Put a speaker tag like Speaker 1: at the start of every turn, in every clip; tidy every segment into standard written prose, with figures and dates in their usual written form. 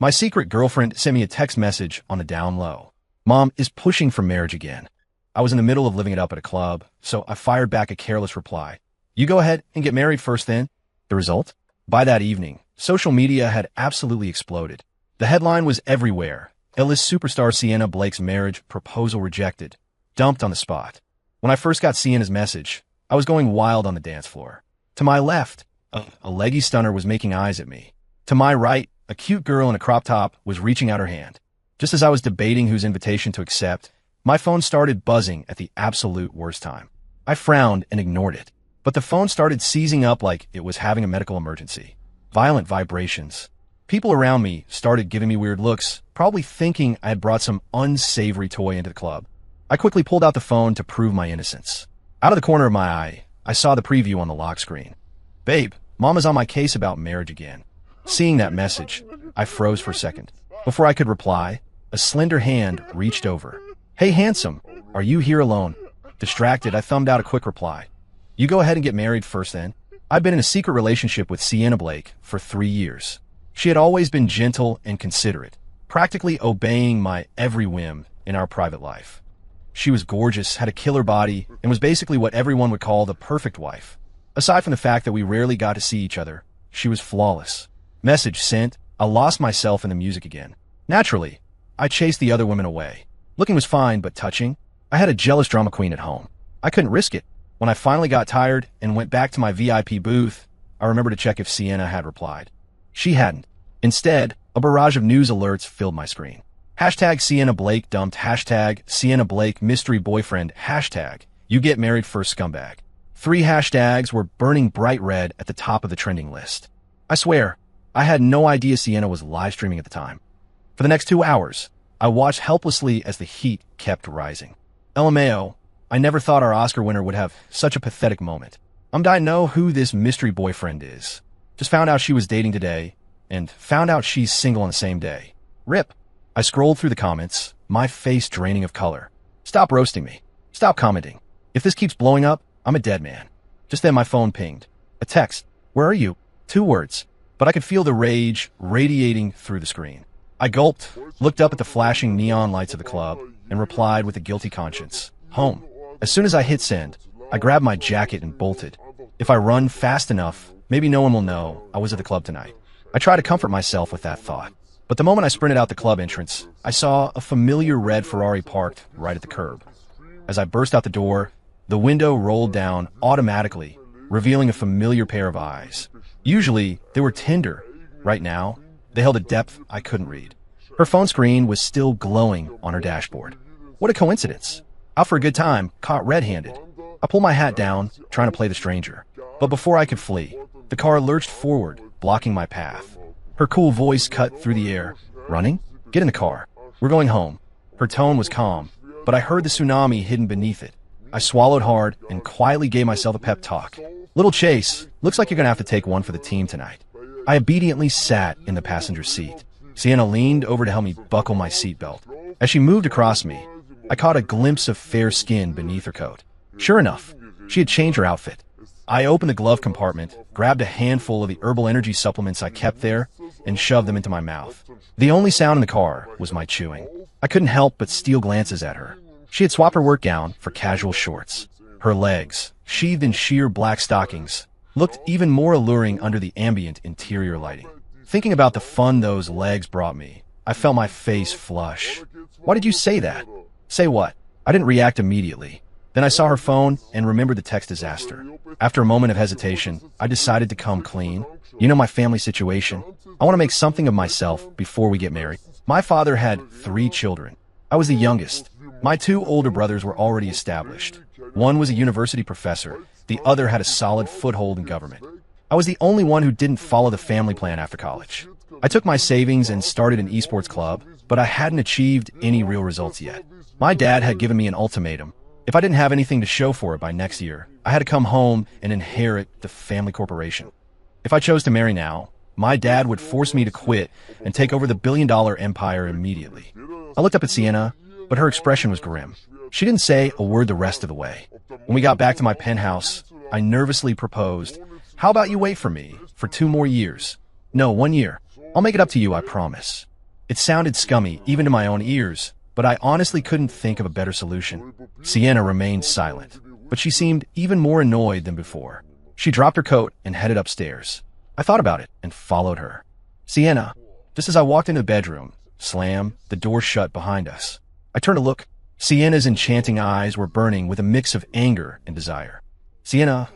Speaker 1: My secret girlfriend sent me a text message on the down low. Mom is pushing for marriage again. I was in the middle of living it up at a club, so I fired back a careless reply. You go ahead and get married first then. The result? By that evening, social media had absolutely exploded. The headline was everywhere. A-list superstar Sienna Blake's marriage proposal rejected. Dumped on the spot. When I first got Sienna's message, I was going wild on the dance floor. To my left, a leggy stunner was making eyes at me. To my right, a cute girl in a crop top was reaching out her hand. Just as I was debating whose invitation to accept, my phone started buzzing at the absolute worst time. I frowned and ignored it, but the phone started seizing up like it was having a medical emergency. Violent vibrations. People around me started giving me weird looks, probably thinking I had brought some unsavory toy into the club. I quickly pulled out the phone to prove my innocence. Out of the corner of my eye, I saw the preview on the lock screen. Babe, Mama's on my case about marriage again. Seeing that message, I froze for a second. Before I could reply, a slender hand reached over. Hey, handsome, are you here alone? Distracted, I thumbed out a quick reply. You go ahead and get married first then. I've been in a secret relationship with Sienna Blake for 3 years. She had always been gentle and considerate, practically obeying my every whim in our private life. She was gorgeous, had a killer body, and was basically what everyone would call the perfect wife. Aside from the fact that we rarely got to see each other, she was flawless. Message sent, I lost myself in the music again. Naturally, I chased the other women away. Looking was fine, but touching? I had a jealous drama queen at home. I couldn't risk it. When I finally got tired and went back to my VIP booth, I remembered to check if Sienna had replied. She hadn't. Instead, a barrage of news alerts filled my screen. Hashtag Sienna Blake dumped, hashtag Sienna Blake mystery boyfriend, hashtag you get married first scumbag. 3 hashtags were burning bright red at the top of the trending list. I swear, I had no idea Sienna was live streaming at the time. For the next 2 hours, I watched helplessly as the heat kept rising. LMAO, I never thought our Oscar winner would have such a pathetic moment. I'm dying to know who this mystery boyfriend is. Just found out she was dating today, and found out she's single on the same day. RIP. I scrolled through the comments, my face draining of color. Stop roasting me. Stop commenting. If this keeps blowing up, I'm a dead man. Just then my phone pinged. A text. Where are you? 2 words. But I could feel the rage radiating through the screen. I gulped, looked up at the flashing neon lights of the club, and replied with a guilty conscience. Home. As soon as I hit send, I grabbed my jacket and bolted. If I run fast enough, maybe no one will know I was at the club tonight. I tried to comfort myself with that thought. But the moment I sprinted out the club entrance, I saw a familiar red Ferrari parked right at the curb. As I burst out the door, the window rolled down automatically, revealing a familiar pair of eyes. Usually, they were tender. Right now, they held a depth I couldn't read. Her phone screen was still glowing on her dashboard. What a coincidence. Out for a good time, caught red-handed. I pulled my hat down, trying to play the stranger. But before I could flee, the car lurched forward, blocking my path. Her cool voice cut through the air. Running? Get in the car. We're going home. Her tone was calm, but I heard the tsunami hidden beneath it. I swallowed hard and quietly gave myself a pep talk. Little Chase, looks like you're gonna have to take one for the team tonight. I obediently sat in the passenger seat. Sienna leaned over to help me buckle my seatbelt. As she moved across me, I caught a glimpse of fair skin beneath her coat. Sure enough, she had changed her outfit. I opened the glove compartment, grabbed a handful of the herbal energy supplements I kept there, and shoved them into my mouth. The only sound in the car was my chewing. I couldn't help but steal glances at her. She had swapped her work gown for casual shorts. Her legs, sheathed in sheer black stockings, looked even more alluring under the ambient interior lighting. Thinking about the fun those legs brought me, I felt my face flush. Why did you say that? Say what? I didn't react immediately. Then I saw her phone and remembered the text disaster. After a moment of hesitation, I decided to come clean. You know my family situation. I want to make something of myself before we get married. My father had 3 children. I was the youngest. My 2 older brothers were already established. One was a university professor. The other had a solid foothold in government. I was the only one who didn't follow the family plan after college. I took my savings and started an esports club, but I hadn't achieved any real results yet. My dad had given me an ultimatum. If I didn't have anything to show for it by next year, I had to come home and inherit the family corporation. If I chose to marry now, my dad would force me to quit and take over the billion-dollar empire immediately. I looked up at Sienna, but her expression was grim. She didn't say a word the rest of the way. When we got back to my penthouse, I nervously proposed, "How about you wait for me for 2 more years? No, 1 year. I'll make it up to you, I promise." It sounded scummy, even to my own ears, but I honestly couldn't think of a better solution. Sienna remained silent, but she seemed even more annoyed than before. She dropped her coat and headed upstairs. I thought about it and followed her. Sienna, just as I walked into the bedroom, slam, the door shut behind us. I turned to look. Sienna's enchanting eyes were burning with a mix of anger and desire. Sienna,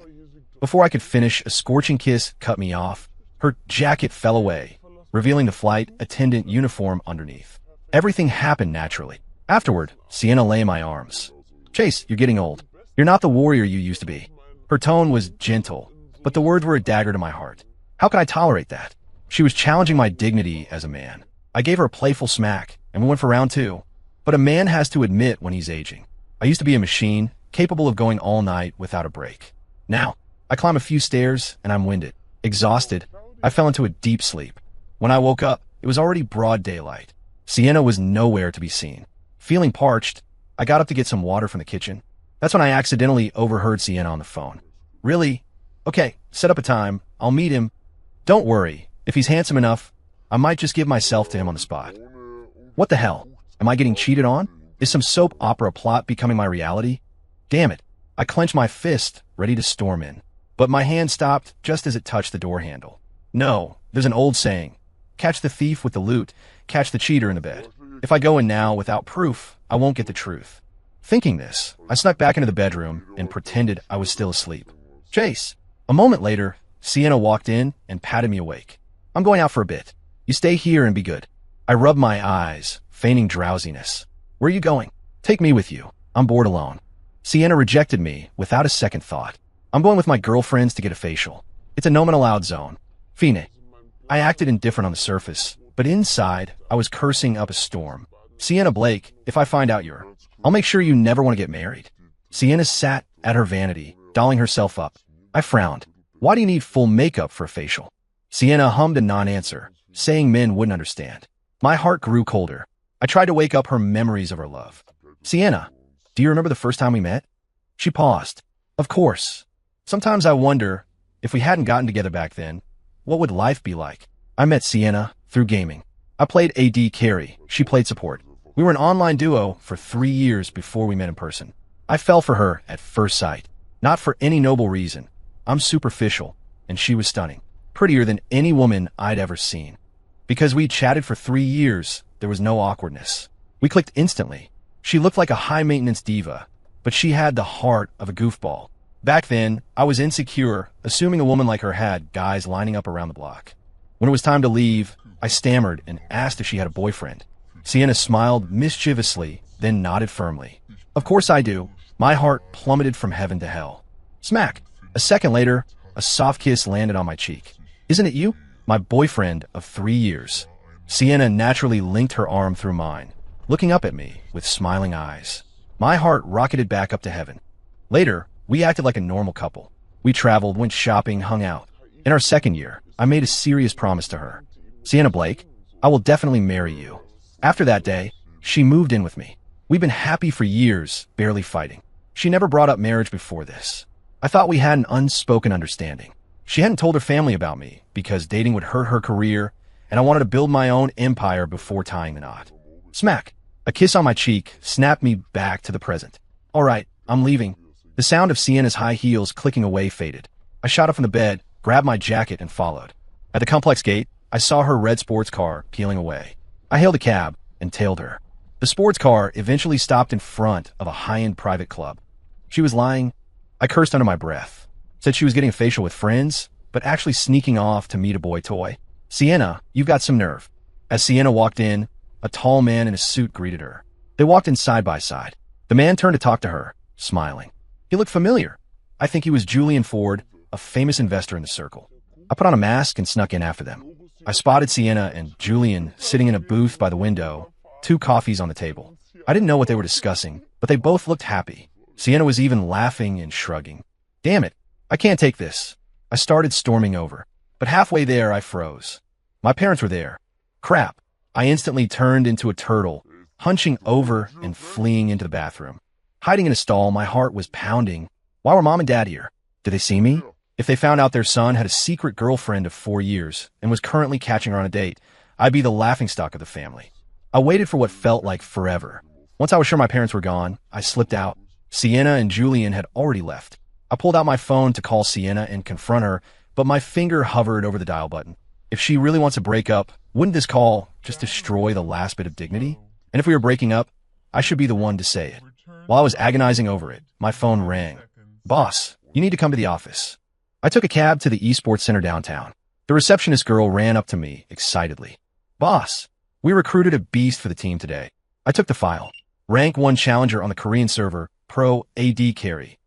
Speaker 1: before I could finish, a scorching kiss cut me off. Her jacket fell away, revealing the flight attendant uniform underneath. Everything happened naturally. Afterward, Sienna lay in my arms. Chase, you're getting old. You're not the warrior you used to be. Her tone was gentle, but the words were a dagger to my heart. How could I tolerate that? She was challenging my dignity as a man. I gave her a playful smack, and we went for round two. But a man has to admit when he's aging. I used to be a machine, capable of going all night without a break. Now, I climb a few stairs, and I'm winded. Exhausted, I fell into a deep sleep. When I woke up, it was already broad daylight. Sienna was nowhere to be seen. Feeling parched, I got up to get some water from the kitchen. That's when I accidentally overheard Sienna on the phone. Really? Okay, set up a time. I'll meet him. Don't worry. If he's handsome enough, I might just give myself to him on the spot. What the hell? Am I getting cheated on? Is some soap opera plot becoming my reality? Damn it. I clenched my fist, ready to storm in. But my hand stopped just as it touched the door handle. No, there's an old saying. Catch the thief with the loot, catch the cheater in the bed. If I go in now without proof, I won't get the truth. Thinking this, I snuck back into the bedroom and pretended I was still asleep. Chase. A moment later, Sienna walked in and patted me awake. I'm going out for a bit. You stay here and be good. I rubbed my eyes, feigning drowsiness. Where are you going? Take me with you. I'm bored alone. Sienna rejected me without a second thought. I'm going with my girlfriends to get a facial. It's a no man allowed zone. Fine. I acted indifferent on the surface, but inside, I was cursing up a storm. Sienna Blake, if I find out I'll make sure you never want to get married. Sienna sat at her vanity, dolling herself up. I frowned. Why do you need full makeup for a facial? Sienna hummed a non-answer, saying men wouldn't understand. My heart grew colder. I tried to wake up her memories of our love. Sienna, do you remember the first time we met? She paused. Of course. Sometimes I wonder, if we hadn't gotten together back then, what would life be like? I met Sienna through gaming. I played AD carry. She played support. We were an online duo for 3 years before we met in person. I fell for her at first sight. Not for any noble reason. I'm superficial, and she was stunning. Prettier than any woman I'd ever seen. Because we chatted for 3 years, there was no awkwardness. We clicked instantly. She looked like a high-maintenance diva, but she had the heart of a goofball. Back then, I was insecure, assuming a woman like her had guys lining up around the block. When it was time to leave, I stammered and asked if she had a boyfriend. Sienna smiled mischievously, then nodded firmly. Of course I do. My heart plummeted from heaven to hell. Smack! A second later, a soft kiss landed on my cheek. Isn't it you? My boyfriend of 3 years. Sienna naturally linked her arm through mine, looking up at me with smiling eyes. My heart rocketed back up to heaven. Later, we acted like a normal couple. We traveled, went shopping, hung out. In our second year, I made a serious promise to her. Sienna Blake, I will definitely marry you. After that day, she moved in with me. We've been happy for years, barely fighting. She never brought up marriage before this. I thought we had an unspoken understanding. She hadn't told her family about me because dating would hurt her career, and I wanted to build my own empire before tying the knot. Smack! A kiss on my cheek snapped me back to the present. All right, I'm leaving. The sound of Sienna's high heels clicking away faded. I shot up from the bed, grabbed my jacket, and followed. At the complex gate, I saw her red sports car peeling away. I hailed a cab and tailed her. The sports car eventually stopped in front of a high-end private club. She was lying. I cursed under my breath. Said she was getting a facial with friends, but actually sneaking off to meet a boy toy. Sienna, you've got some nerve. As Sienna walked in, a tall man in a suit greeted her. They walked in side by side. The man turned to talk to her, smiling. He looked familiar. I think he was Julian Ford, a famous investor in the circle. I put on a mask and snuck in after them. I spotted Sienna and Julian sitting in a booth by the window, 2 coffees on the table. I didn't know what they were discussing, but they both looked happy. Sienna was even laughing and shrugging. Damn it, I can't take this. I started storming over, but halfway there I froze. My parents were there. Crap. I instantly turned into a turtle, hunching over and fleeing into the bathroom. Hiding in a stall, my heart was pounding. Why were Mom and Dad here? Did they see me? If they found out their son had a secret girlfriend of 4 years and was currently catching her on a date, I'd be the laughingstock of the family. I waited for what felt like forever. Once I was sure my parents were gone, I slipped out. Sienna and Julian had already left. I pulled out my phone to call Sienna and confront her, but my finger hovered over the dial button. If she really wants to break up, wouldn't this call just destroy the last bit of dignity? And if we were breaking up, I should be the one to say it. While I was agonizing over it, my phone rang. "Boss, you need to come to the office." I took a cab to the esports center downtown. The receptionist girl ran up to me excitedly. "Boss, we recruited a beast for the team today." I took the file. Rank 1 challenger on the Korean server, Pro AD carry.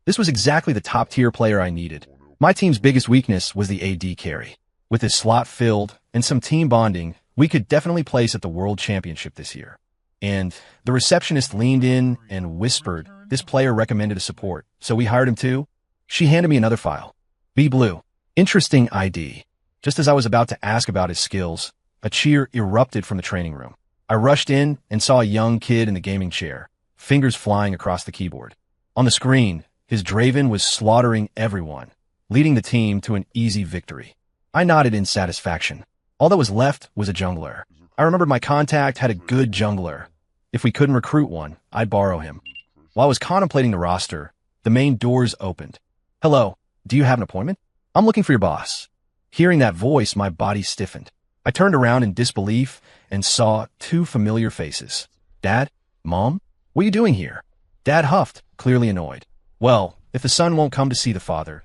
Speaker 1: This was exactly the top-tier player I needed. My team's biggest weakness was the AD carry. With his slot filled and some team bonding, we could definitely place at the World Championship this year. And the receptionist leaned in and whispered, "This player recommended a support, so we hired him too." She handed me another file. B Blue. Interesting ID. Just as I was about to ask about his skills, a cheer erupted from the training room. I rushed in and saw a young kid in the gaming chair, fingers flying across the keyboard. On the screen, his Draven was slaughtering everyone, leading the team to an easy victory. I nodded in satisfaction. All that was left was a jungler. I remembered my contact had a good jungler. If we couldn't recruit one, I'd borrow him. While I was contemplating the roster, the main doors opened. "Hello, do you have an appointment?" "I'm looking for your boss." Hearing that voice, my body stiffened. I turned around in disbelief and saw two familiar faces. "Dad? Mom? What are you doing here?" Dad huffed, clearly annoyed. "Well, if the son won't come to see the father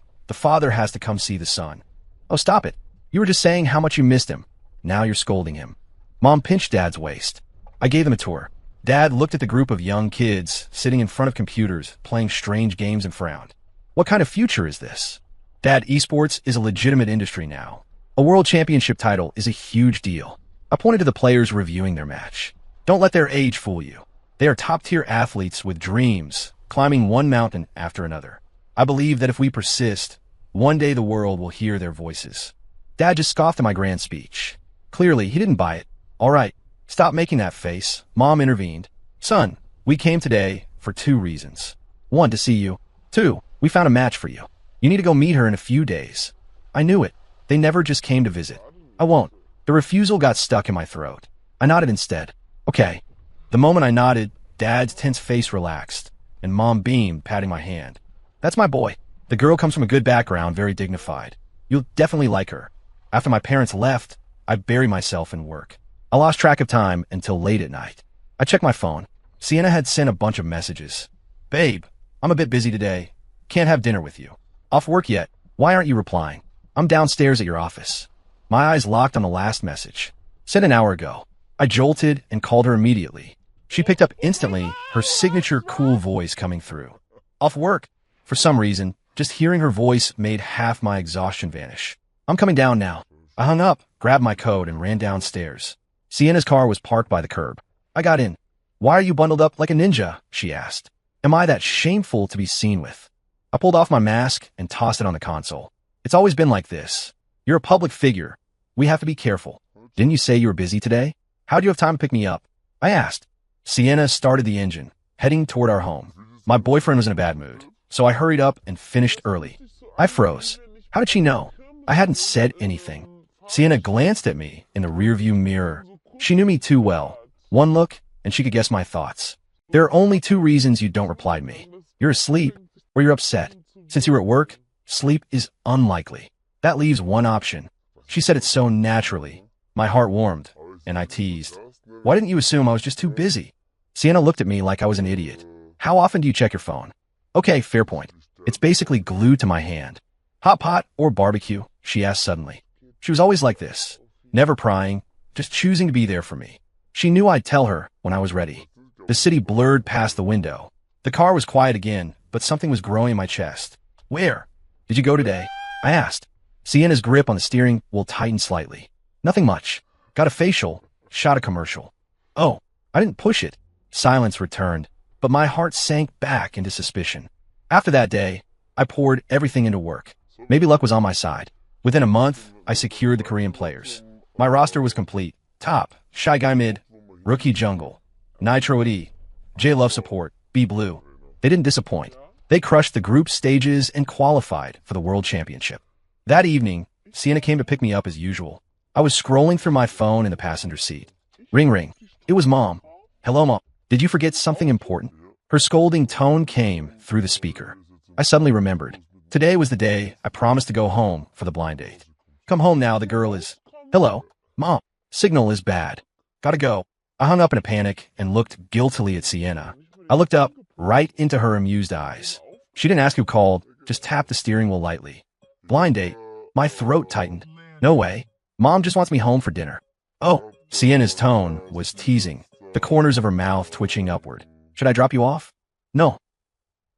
Speaker 1: has to come see the son." "Oh, stop it. You were just saying how much you missed him. Now you're scolding him." Mom pinched Dad's waist. I gave them a tour. Dad looked at the group of young kids sitting in front of computers, playing strange games and frowned. "What kind of future is this?" "Dad, esports is a legitimate industry now. A world championship title is a huge deal." I pointed to the players reviewing their match. "Don't let their age fool you. They are top-tier athletes with dreams, climbing one mountain after another. I believe that if we persist, one day the world will hear their voices." Dad just scoffed at my grand speech. Clearly, he didn't buy it. "All right, stop making that face." Mom intervened. "Son, we came today for 2 reasons. 1, to see you. 2, we found a match for you. You need to go meet her in a few days." I knew it. They never just came to visit. "I won't." The refusal got stuck in my throat. I nodded instead. "Okay." The moment I nodded, Dad's tense face relaxed, and Mom beamed, patting my hand. "That's my boy. The girl comes from a good background, very dignified. You'll definitely like her." After my parents left, I buried myself in work. I lost track of time until late at night. I checked my phone. Sienna had sent a bunch of messages. "Babe, I'm a bit busy today. Can't have dinner with you. Off work yet? Why aren't you replying? I'm downstairs at your office." My eyes locked on the last message. Sent an hour ago. I jolted and called her immediately. She picked up instantly, her signature cool voice coming through. "Off work." For some reason, just hearing her voice made half my exhaustion vanish. "I'm coming down now." I hung up, grabbed my coat, and ran downstairs. Sienna's car was parked by the curb. I got in. "Why are you bundled up like a ninja?" she asked. "Am I that shameful to be seen with?" I pulled off my mask and tossed it on the console. "It's always been like this. You're a public figure. We have to be careful. Didn't you say you were busy today? How'd you have time to pick me up?" I asked. Sienna started the engine, heading toward our home. My boyfriend was in a bad mood, so I hurried up and finished early. I froze. How did she know? I hadn't said anything. Sienna glanced at me in the rearview mirror. She knew me too well. One look, and she could guess my thoughts. "There are only 2 reasons you don't reply to me. You're asleep, or you're upset. Since you were at work, sleep is unlikely. That leaves one option." She said it so naturally. My heart warmed, and I teased. "Why didn't you assume I was just too busy?" Sienna looked at me like I was an idiot. "How often do you check your phone?" "Okay, fair point. It's basically glued to my hand." "Hot pot or barbecue?" she asked suddenly. She was always like this, never prying, just choosing to be there for me. She knew I'd tell her when I was ready. The city blurred past the window. The car was quiet again, but something was growing in my chest. "Where did you go today?" I asked. Sienna's grip on the steering wheel tightened slightly. "Nothing much. Got a facial, shot a commercial." "Oh, I didn't push it." Silence returned, but my heart sank back into suspicion. After that day, I poured everything into work. Maybe luck was on my side. Within a month, I secured the Korean players. My roster was complete. Top, Shy Guy mid, Rookie jungle, Nitro at E, J Love support, B Blue. They didn't disappoint. They crushed the group stages and qualified for the World Championship. That evening, Sienna came to pick me up as usual. I was scrolling through my phone in the passenger seat. Ring ring. It was Mom. Hello, Mom. Did you forget something important? Her scolding tone came through the speaker. I suddenly remembered. Today was the day I promised to go home for the blind date. Come home now, the girl is... Hello, Mom. Signal is bad. Gotta go. I hung up in a panic and looked guiltily at Sienna. I looked up right into her amused eyes. She didn't ask who called, just tapped the steering wheel lightly. Blind date. My throat tightened. No way. Mom just wants me home for dinner. Oh, Sienna's tone was teasing, the corners of her mouth twitching upward. Should I drop you off? No.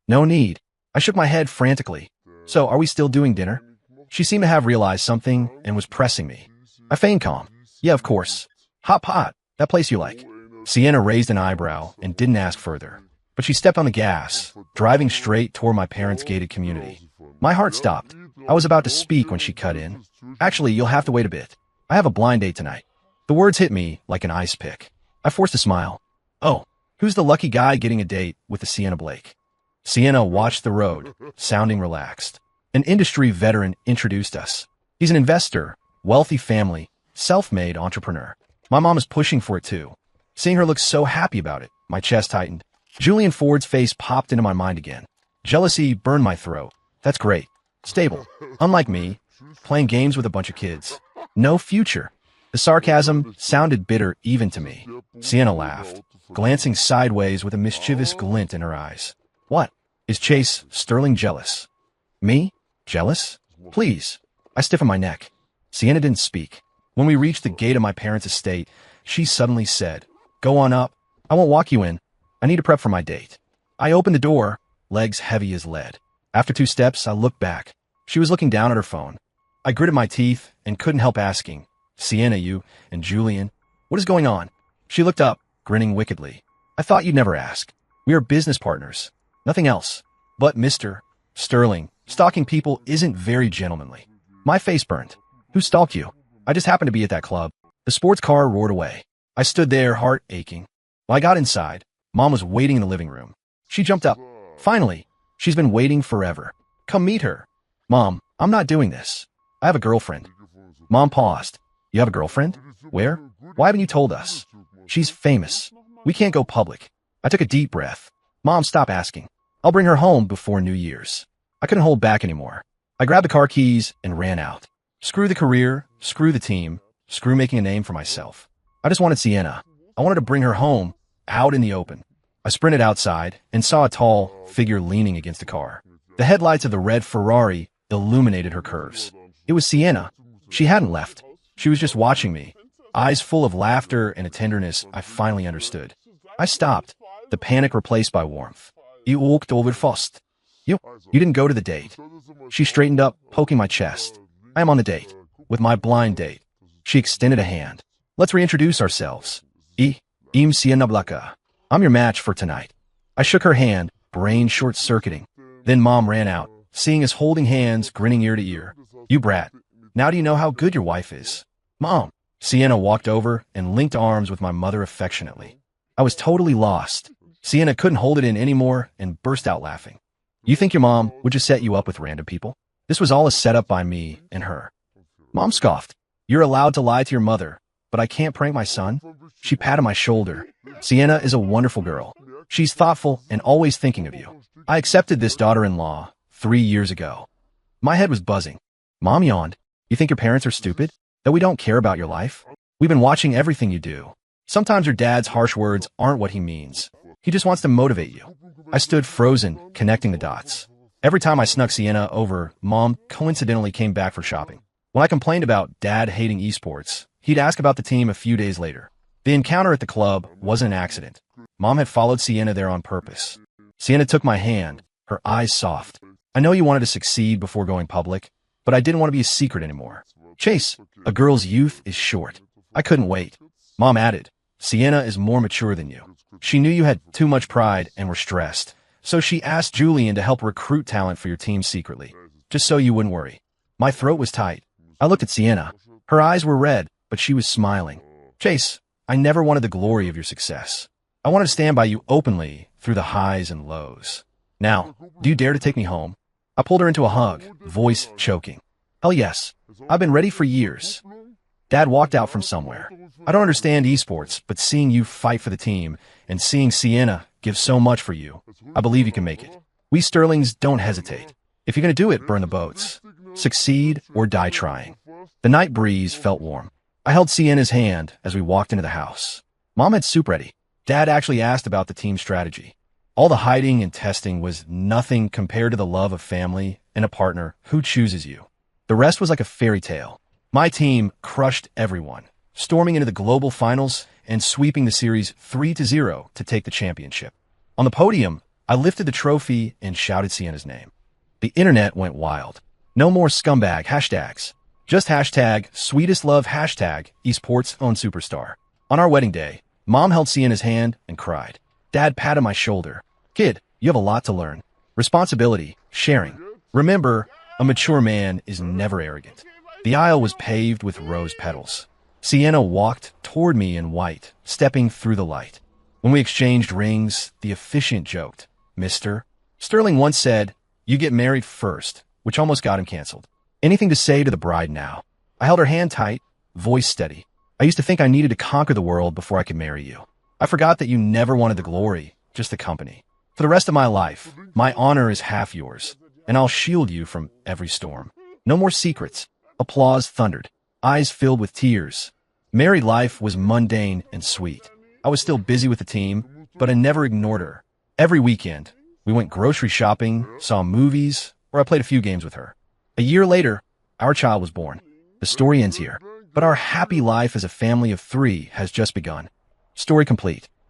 Speaker 1: No need. I shook my head frantically. So, are we still doing dinner? She seemed to have realized something and was pressing me. I feigned calm. Yeah, of course. Hot pot. That place you like. Sienna raised an eyebrow and didn't ask further. But she stepped on the gas, driving straight toward my parents' gated community. My heart stopped. I was about to speak when she cut in. Actually, you'll have to wait a bit. I have a blind date tonight. The words hit me like an ice pick. I forced a smile. Oh, who's the lucky guy getting a date with the Sienna Blake? Sienna watched the road, sounding relaxed. An industry veteran introduced us. He's an investor, wealthy family, self-made entrepreneur. My mom is pushing for it too. Seeing her look so happy about it, my chest tightened. Julian Ford's face popped into my mind again. Jealousy burned my throat. That's great. Stable. Unlike me, playing games with a bunch of kids. No future. The sarcasm sounded bitter even to me. Sienna laughed, glancing sideways with a mischievous glint in her eyes. What? Is Chase Sterling jealous? Me? Jealous? Please. I stiffened my neck. Sienna didn't speak. When we reached the gate of my parents' estate, she suddenly said, Go on up. I won't walk you in. I need to prep for my date. I opened the door, legs heavy as lead. After 2 steps, I looked back. She was looking down at her phone. I gritted my teeth and couldn't help asking, Sienna, you and Julian, what is going on? She looked up, grinning wickedly. I thought you'd never ask. We are business partners. Nothing else. But Mr. Sterling, stalking people isn't very gentlemanly. My face burned. Who stalked you? I just happened to be at that club. The sports car roared away. I stood there, heart aching. When I got inside, Mom was waiting in the living room. She jumped up. Finally, she's been waiting forever. Come meet her. Mom, I'm not doing this. I have a girlfriend. Mom paused. You have a girlfriend? Where? Why haven't you told us? She's famous. We can't go public. I took a deep breath. Mom, stop asking. I'll bring her home before New Year's. I couldn't hold back anymore. I grabbed the car keys and ran out. Screw the career, screw the team, screw making a name for myself. I just wanted Sienna. I wanted to bring her home, out in the open. I sprinted outside and saw a tall figure leaning against the car. The headlights of the red Ferrari illuminated her curves. It was Sienna. She hadn't left. She was just watching me, eyes full of laughter and a tenderness I finally understood. I stopped, the panic replaced by warmth. You walked over fast. You didn't go to the date. She straightened up, poking my chest. I am on the date, with my blind date. She extended a hand. Let's reintroduce ourselves. I'm Sienna Blaka. I'm your match for tonight. I shook her hand, brain short-circuiting. Then Mom ran out, seeing us holding hands, grinning ear to ear. You brat. Now do you know how good your wife is? Mom. Sienna walked over and linked arms with my mother affectionately. I was totally lost. Sienna couldn't hold it in anymore and burst out laughing. You think your mom would just set you up with random people? This was all a setup by me and her. Mom scoffed. You're allowed to lie to your mother, but I can't prank my son? She patted my shoulder. Sienna is a wonderful girl. She's thoughtful and always thinking of you. I accepted this daughter-in-law 3 years ago. My head was buzzing. Mom yawned. You think your parents are stupid? That we don't care about your life? We've been watching everything you do. Sometimes your dad's harsh words aren't what he means. He just wants to motivate you. I stood frozen, connecting the dots. Every time I snuck Sienna over, Mom coincidentally came back for shopping. When I complained about Dad hating esports, he'd ask about the team a few days later. The encounter at the club wasn't an accident. Mom had followed Sienna there on purpose. Sienna took my hand, her eyes soft. I know you wanted to succeed before going public, but I didn't want to be a secret anymore. Chase, a girl's youth is short. I couldn't wait. Mom added, Sienna is more mature than you. She knew you had too much pride and were stressed, so she asked Julian to help recruit talent for your team secretly, just so you wouldn't worry. My throat was tight. I looked at Sienna. Her eyes were red, but she was smiling. Chase, I never wanted the glory of your success. I wanted to stand by you openly through the highs and lows. Now, do you dare to take me home? I pulled her into a hug, voice choking. Hell yes. I've been ready for years. Dad walked out from somewhere. I don't understand esports, but seeing you fight for the team and seeing Sienna give so much for you, I believe you can make it. We Sterlings don't hesitate. If you're going to do it, burn the boats. Succeed or die trying. The night breeze felt warm. I held Sienna's hand as we walked into the house. Mom had soup ready. Dad actually asked about the team strategy. All the hiding and testing was nothing compared to the love of family and a partner who chooses you. The rest was like a fairy tale. My team crushed everyone, storming into the global finals and sweeping the series 3-0 to take the championship. On the podium, I lifted the trophy and shouted Sienna's name. The internet went wild. No more scumbag hashtags. Just hashtag sweetest love hashtag esports own superstar. On our wedding day, Mom held Sienna's hand and cried. Dad patted my shoulder. Kid, you have a lot to learn. Responsibility, sharing. Remember, a mature man is never arrogant. The aisle was paved with rose petals. Sienna walked toward me in white, stepping through the light. When we exchanged rings, the officiant joked, Mr. Sterling once said, you get married first, which almost got him canceled. Anything to say to the bride now? I held her hand tight, voice steady. I used to think I needed to conquer the world before I could marry you. I forgot that you never wanted the glory, just the company. For the rest of my life, my honor is half yours, and I'll shield you from every storm. No more secrets. Applause thundered, eyes filled with tears. Married life was mundane and sweet. I was still busy with the team, but I never ignored her. Every weekend, we went grocery shopping, saw movies, or I played a few games with her. A year later, our child was born. The story ends here, but our happy life as a family of 3 has just begun. Story complete.